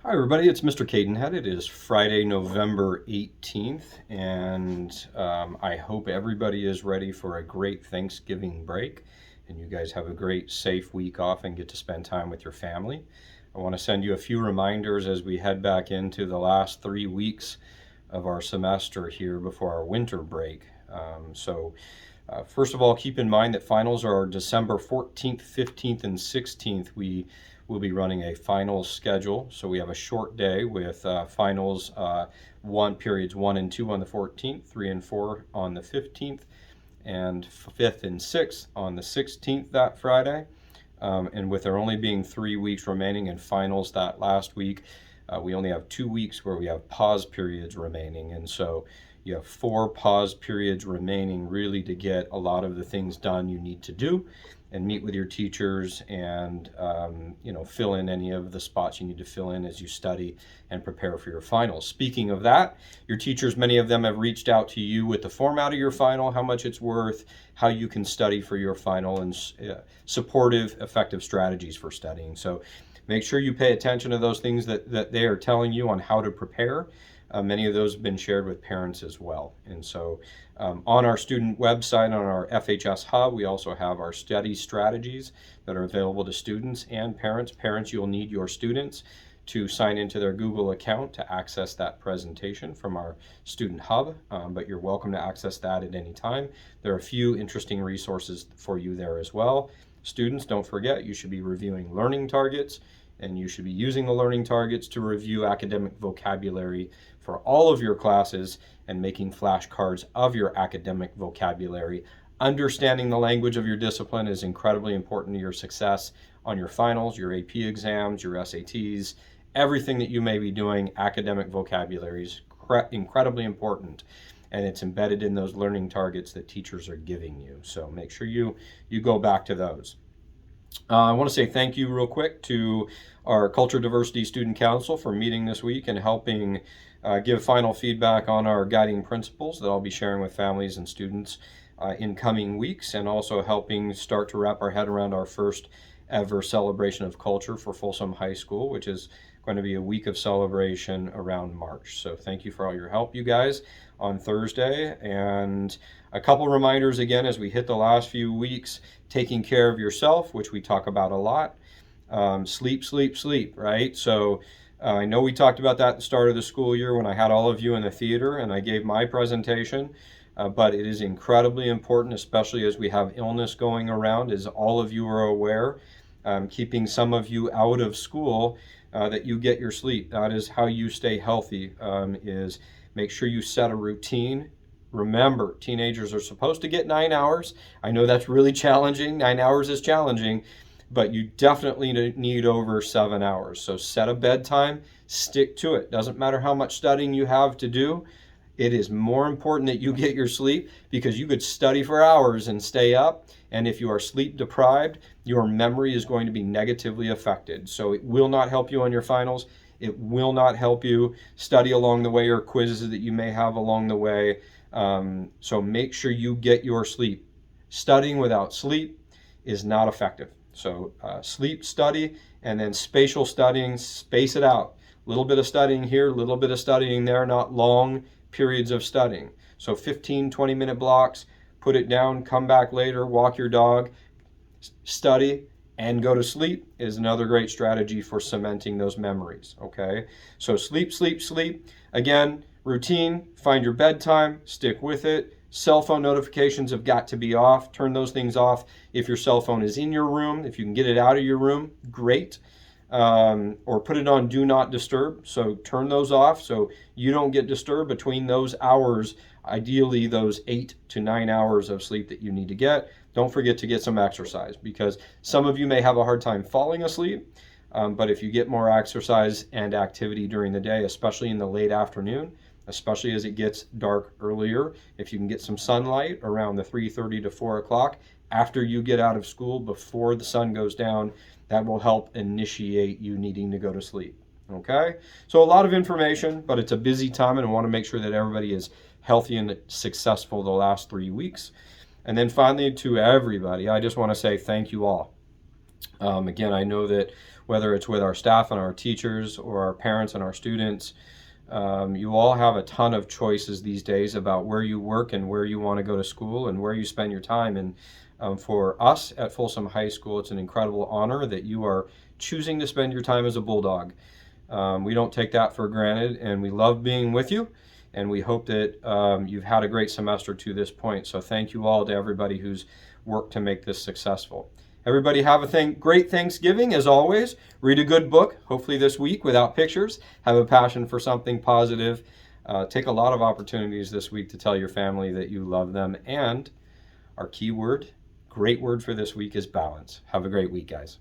Hi everybody, it's Mr. Cadenhead. It is Friday, November 18th, and I hope everybody is ready for a great Thanksgiving break, and you guys have a great, safe week off and get to spend time with your family. I want to send you a few reminders as we head back into the last 3 weeks of our semester here before our winter break. First of all, keep in mind that finals are December 14th, 15th, and 16th. We will be running a finals schedule. So we have a short day with finals periods 1 and 2 on the 14th, 3 and 4 on the 15th, and 5th and 6th on the 16th that Friday. And with there only being 3 weeks remaining in finals that last week, we only have 2 weeks where we have pause periods remaining. And so you have 4 pause periods remaining really to get a lot of the things done you need to do and meet with your teachers and fill in any of the spots you need to fill in as you study and prepare for your finals. Speaking of that, your teachers, many of them have reached out to you with the format of your final, how much it's worth, how you can study for your final, and supportive, effective strategies for studying. So make sure you pay attention to those things that they are telling you on how to prepare. Many of those have been shared with parents as well. And so on our student website, on our FHS Hub, we also have our study strategies that are available to students and parents. Parents, you'll need your students to sign into their Google account to access that presentation from our student hub, but you're welcome to access that at any time. There are a few interesting resources for you there as well. Students, don't forget, you should be reviewing learning targets, and you should be using the learning targets to review academic vocabulary for all of your classes and making flashcards of your academic vocabulary. Understanding the language of your discipline is incredibly important to your success on your finals, your AP exams, your SATs, everything that you may be doing. Academic vocabulary is incredibly important, and it's embedded in those learning targets that teachers are giving you. So make sure you go back to those. I want to say thank you real quick to our Culture Diversity Student Council for meeting this week and helping give final feedback on our guiding principles that I'll be sharing with families and students in coming weeks, and also helping start to wrap our head around our first ever celebration of culture for Folsom High School, which is going to be a week of celebration around March. So thank you for all your help, you guys, on Thursday. And a couple reminders again as we hit the last few weeks: taking care of yourself, which we talk about a lot. Sleep, sleep, sleep, right? So I know we talked about that at the start of the school year when I had all of you in the theater and I gave my presentation, but it is incredibly important, especially as we have illness going around, as all of you are aware, keeping some of you out of school, that you get your sleep. That is how you stay healthy, is make sure you set a routine. Remember, teenagers are supposed to get 9 hours. I know that's really challenging. 9 hours is challenging, but you definitely need over 7 hours. So set a bedtime, stick to it. Doesn't matter how much studying you have to do. It is more important that you get your sleep, because you could study for hours and stay up, and if you are sleep deprived, your memory is going to be negatively affected. So it will not help you on your finals. It will not help you study along the way or quizzes that you may have along the way. So make sure you get your sleep. Studying without sleep is not effective. So sleep, study, and then spatial studying, space it out. A little bit of studying here, a little bit of studying there, not long periods of studying. So 15, 20-minute blocks, put it down, come back later, walk your dog, study, and go to sleep is another great strategy for cementing those memories, okay? So sleep, sleep, sleep. Again, routine, find your bedtime, stick with it. Cell phone notifications have got to be off. Turn those things off. If your cell phone is in your room, if you can get it out of your room, great. Or put it on do not disturb. So turn those off so you don't get disturbed between those hours, ideally those 8 to 9 hours of sleep that you need to get. Don't forget to get some exercise, because some of you may have a hard time falling asleep, but if you get more exercise and activity during the day, especially in the late afternoon, especially as it gets dark earlier, if you can get some sunlight around the 3:30 to 4 o'clock after you get out of school, before the sun goes down, that will help initiate you needing to go to sleep. Okay? So a lot of information, but it's a busy time, and I want to make sure that everybody is healthy and successful the last 3 weeks. And then finally, to everybody, I just want to say thank you all. Again, I know that whether it's with our staff and our teachers or our parents and our students. You all have a ton of choices these days about where you work and where you want to go to school and where you spend your time. And for us at Folsom High School, it's an incredible honor that you are choosing to spend your time as a Bulldog. We don't take that for granted, and we love being with you. And we hope that you've had a great semester to this point. So thank you all to everybody who's worked to make this successful. Everybody have a great Thanksgiving, as always. Read a good book, hopefully this week without pictures. Have a passion for something positive. Take a lot of opportunities this week to tell your family that you love them. And our key word, great word for this week, is balance. Have a great week, guys.